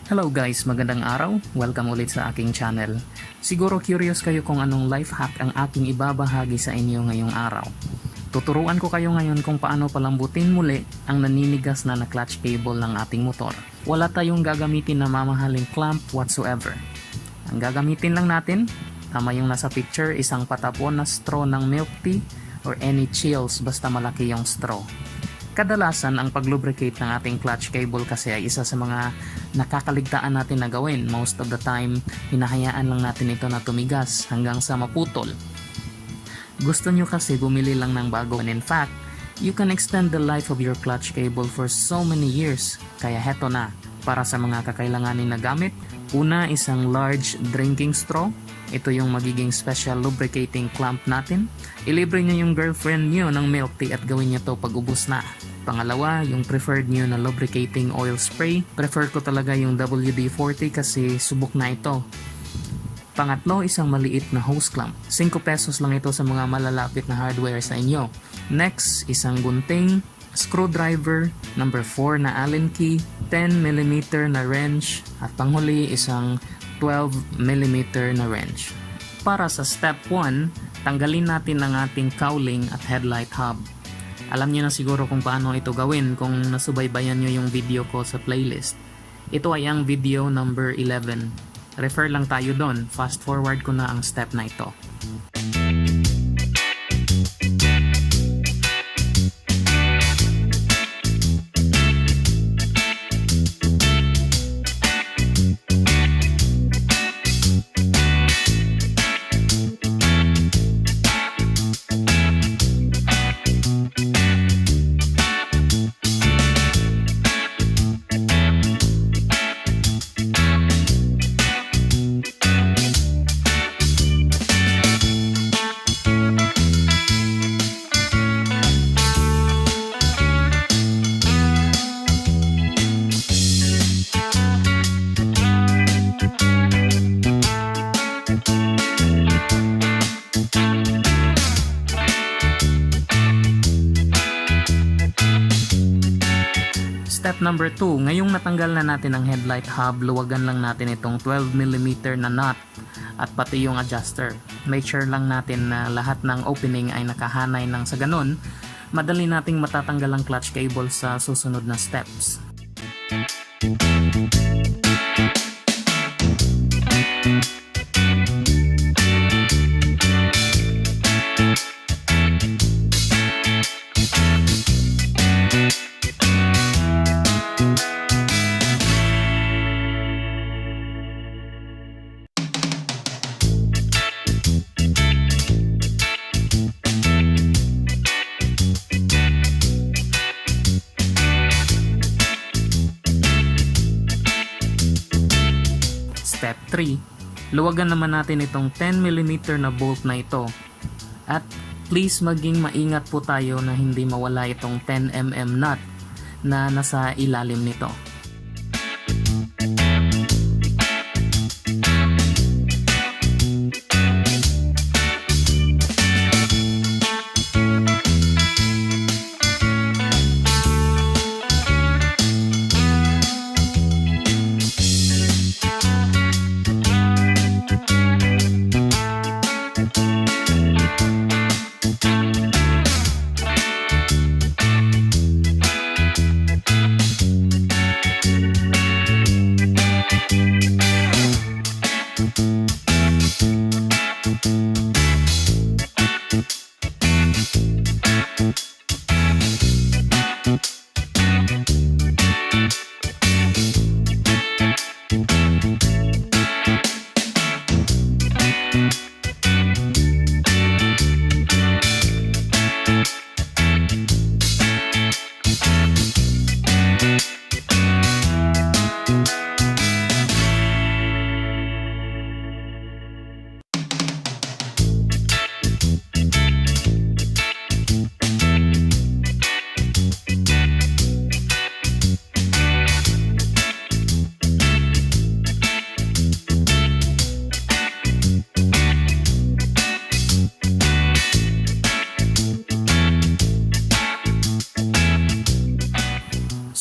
Hello guys, magandang araw. Welcome ulit sa aking channel. Siguro curious kayo kung anong life hack ang aking ibabahagi sa inyo ngayong araw. Tuturuan ko kayo ngayon kung paano palambutin muli ang naninigas na clutch cable ng ating motor. Wala tayong gagamitin na mamahaling clamp whatsoever. Ang gagamitin lang natin, tama yung nasa picture, isang patapon na straw ng milk tea or any chills basta malaki yung straw. Kadalasan ang pag-lubricate ng ating clutch cable kasi ay isa sa mga nakakaligtaan natin na gawin. Most of the time, hinahayaan lang natin ito na tumigas hanggang sa maputol. Gusto nyo kasi bumili lang ng bago, and in fact, you can extend the life of your clutch cable for so many years. Kaya heto na, para sa mga kakailanganin na gamit. Una, isang large drinking straw. Ito yung magiging special lubricating clamp natin. Ilibre nyo yung girlfriend nyo ng milk tea at gawin nyo to pag ubos na. Pangalawa, yung preferred nyo na lubricating oil spray. Prefer ko talaga yung WD-40 kasi subok na ito. Pangatlo, isang maliit na hose clamp. 5 pesos lang ito sa mga malalapit na hardware sa inyo. Next, isang gunting, screwdriver, number 4 na Allen key, 10mm na wrench, at panghuli isang 12mm na wrench. Para sa step 1, tanggalin natin ang ating cowling at headlight hub. Alam niyo na siguro kung paano ito gawin kung nasubaybayan niyo yung video ko sa playlist. Ito ay ang video number 11. Refer lang tayo doon. Fast forward ko na ang step na ito. Step number 2, ngayong natanggal na natin ang headlight hub, luwagan lang natin itong 12mm na nut at pati yung adjuster. Make sure lang natin na lahat ng opening ay nakahanay nang sa ganun, madali nating matatanggal ang clutch cable sa susunod na steps. Step 3, luwagan naman natin itong 10mm na bolt na ito. At please maging maingat po tayo na hindi mawala itong 10mm nut na nasa ilalim nito.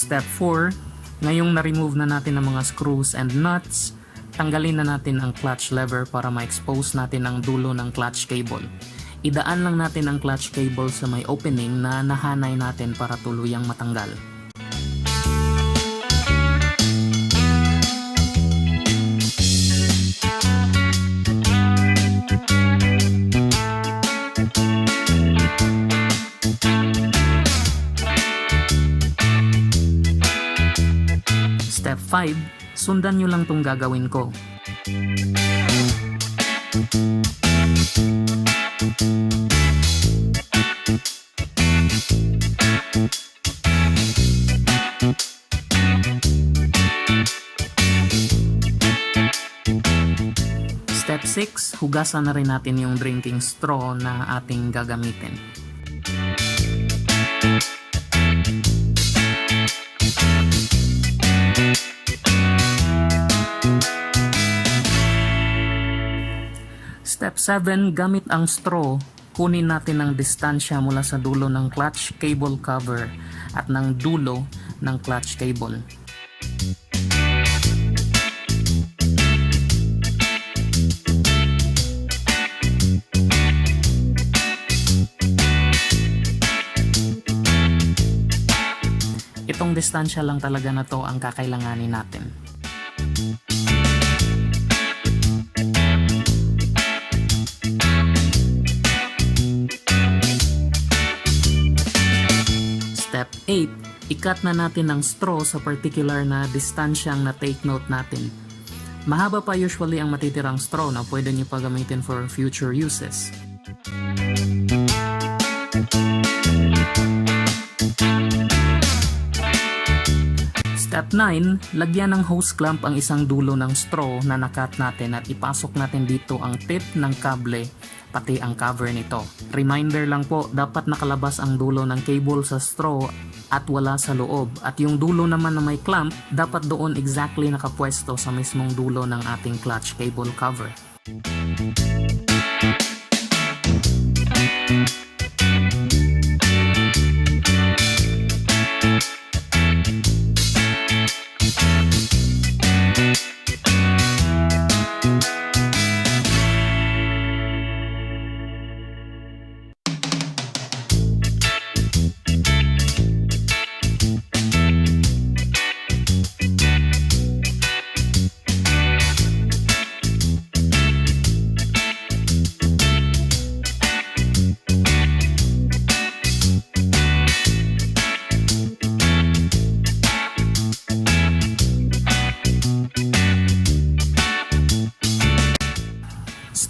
Step 4, Ngayong na-remove na natin ang mga screws and nuts, tanggalin na natin ang clutch lever para ma-expose natin ang dulo ng clutch cable. Idaan lang natin ang clutch cable sa may opening na nahanay natin para tuluyang matanggal. Step 5, sundan nyo lang tong gagawin ko. Step 6, hugasan na rin natin yung drinking straw na ating gagamitin. Step 7, gamit ang straw, kunin natin ang distansya mula sa dulo ng clutch cable cover at ng dulo ng clutch cable. Itong distansya lang talaga na to ang kakailanganin natin. Step 8, ikat na natin ang straw sa particular na distansyang na-take note natin. Mahaba pa usually ang matitirang straw na pwede nyo pa gamitin for future uses. Step 9, lagyan ng hose clamp ang isang dulo ng straw na nakat natin at ipasok natin dito ang tip ng kable pati ang cover nito. Reminder lang po, dapat nakalabas ang dulo ng cable sa straw at wala sa loob. At yung dulo naman na may clamp, dapat doon exactly nakapwesto sa mismong dulo ng ating clutch cable cover.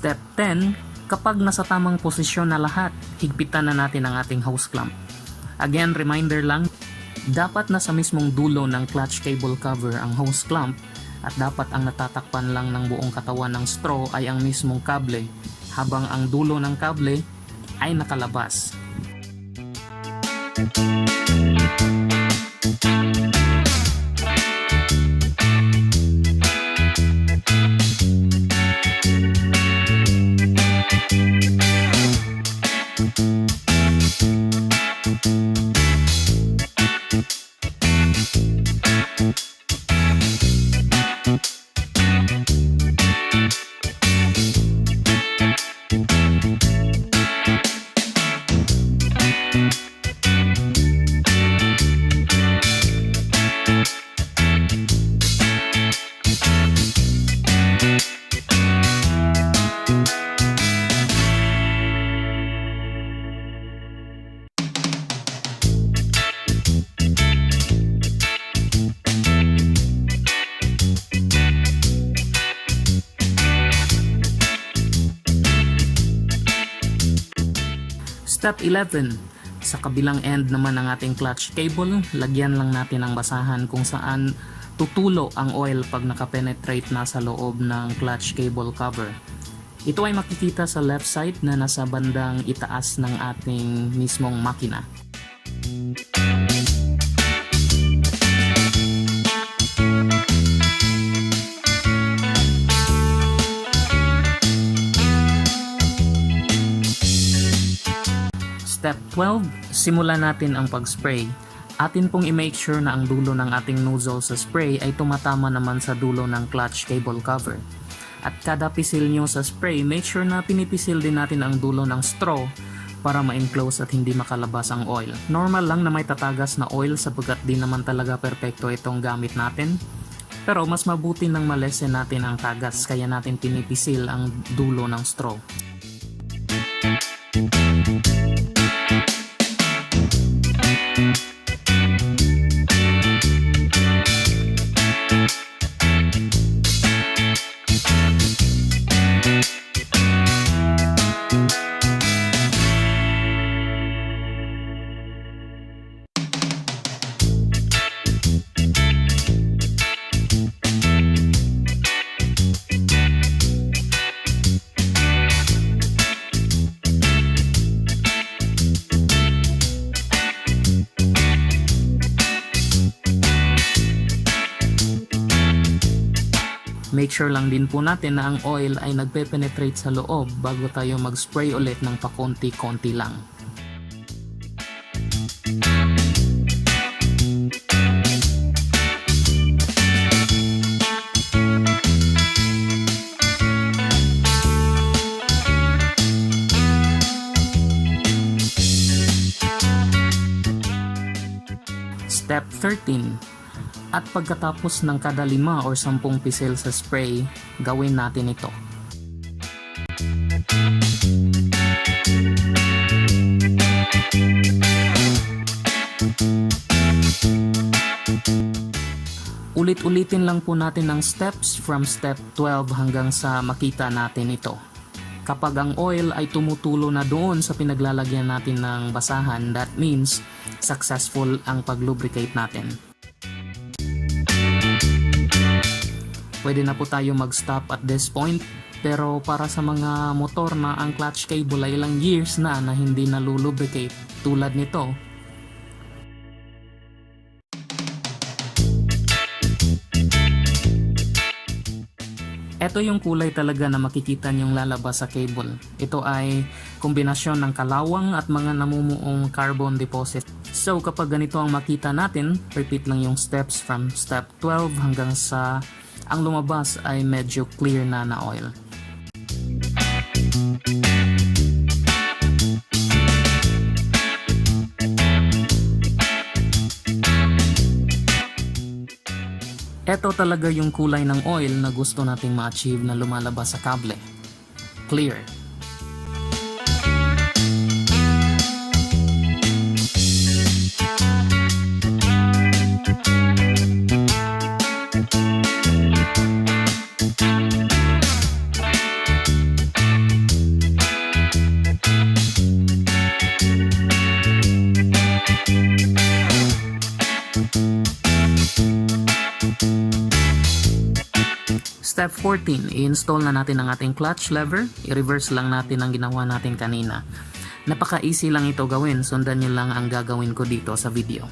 Step 10, kapag nasa tamang posisyon na lahat, higpitan na natin ang ating hose clamp. Again, reminder lang, dapat nasa mismong dulo ng clutch cable cover ang hose clamp at dapat ang natatakpan lang ng buong katawan ng straw ay ang mismong kable, habang ang dulo ng kable ay nakalabas. Step 11, sa kabilang end naman ng ating clutch cable, lagyan lang natin ang basahan kung saan tutulo ang oil pag nakapenetrate na sa loob ng clutch cable cover. Ito ay makikita sa left side na nasa bandang itaas ng ating mismong makina. Step 12, simulan natin ang pag-spray. Atin pong i-make sure na ang dulo ng ating nozzle sa spray ay tumatama naman sa dulo ng clutch cable cover. At kada pisil nyo sa spray, make sure na pinipisil din natin ang dulo ng straw para ma-enclose at hindi makalabas ang oil. Normal lang na may tatagas na oil sapagkat di naman talaga perpekto itong gamit natin. Pero mas mabuti nang malesen natin ang tagas kaya natin pinipisil ang dulo ng straw. Make sure lang din po natin na ang oil ay nagpe-penetrate sa loob bago tayo mag-spray ulit ng pakonti-konti lang. Step 13. At pagkatapos ng kada 5 or 10 pisil sa spray, gawin natin ito. Ulit-ulitin lang po natin ang steps from step 12 hanggang sa makita natin ito. Kapag ang oil ay tumutulo na doon sa pinaglalagyan natin ng basahan, that means successful ang pag-lubricate natin. Pwede na po tayo mag-stop at this point, pero para sa mga motor na ang clutch cable ay ilang years na hindi nalulubricate tulad nito, ito yung kulay talaga na makikita niyong lalabas sa cable. Ito ay kombinasyon ng kalawang at mga namumuong carbon deposit. So kapag ganito ang makita natin, repeat lang yung steps from step 12 hanggang sa ang lumabas ay medyo clear na oil. Ito talaga yung kulay ng oil na gusto nating ma-achieve na lumalabas sa kable. Clear. Step 14, i-install na natin ang ating clutch lever. I-reverse lang natin ang ginawa natin kanina. Napaka-easy lang ito gawin. Sundan nyo lang ang gagawin ko dito sa video.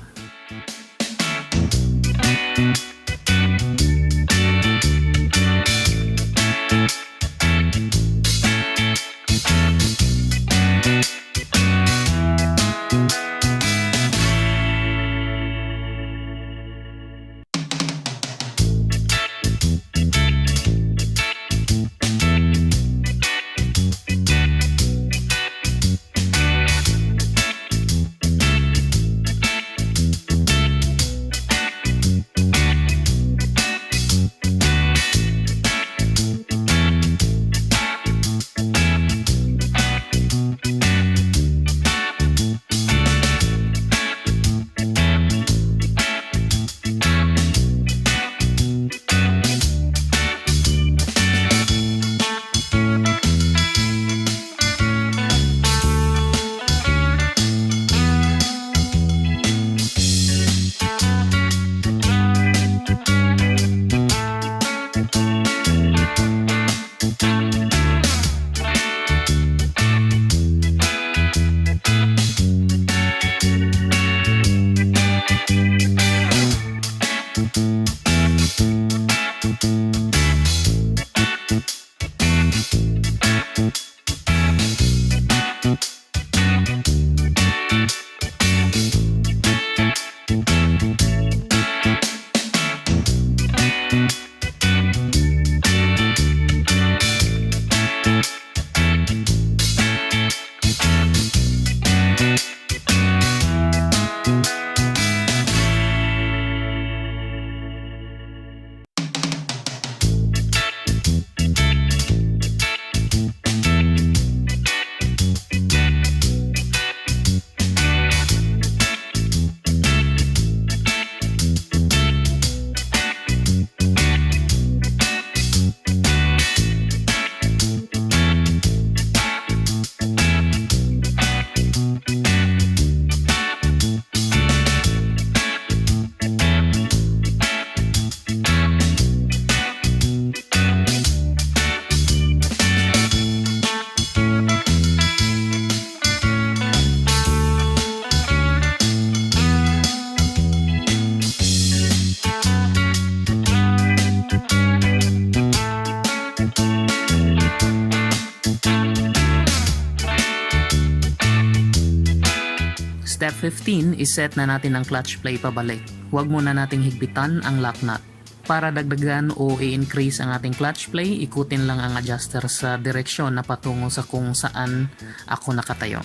Step 15, iset na natin ang clutch play pabalik. Huwag muna nating higpitan ang lock nut. Para dagdagan o i-increase ang ating clutch play, ikutin lang ang adjuster sa direksyon na patungo sa kung saan ako nakatayo.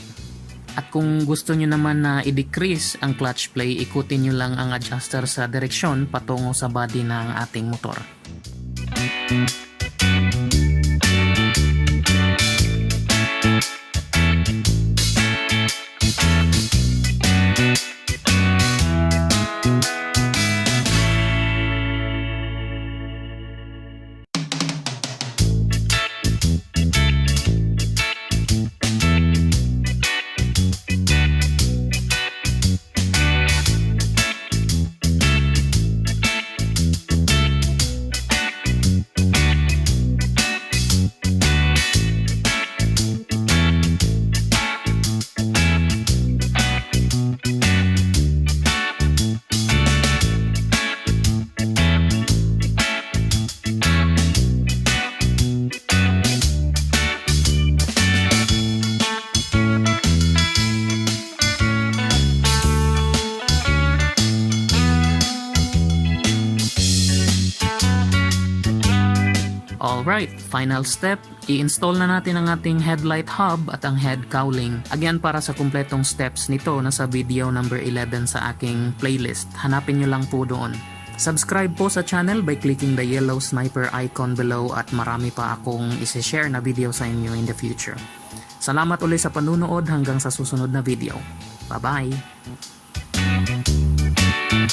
At kung gusto nyo naman na i-decrease ang clutch play, ikutin nyo lang ang adjuster sa direksyon patungo sa body ng ating motor. Alright, final step, i-install na natin ang ating headlight hub at ang head cowling. Again, para sa kumpletong steps nito, nasa video number 11 sa aking playlist. Hanapin nyo lang po doon. Subscribe po sa channel by clicking the yellow sniper icon below at marami pa akong isi-share na video sa inyo in the future. Salamat ulit sa panunood hanggang sa susunod na video. Bye-bye!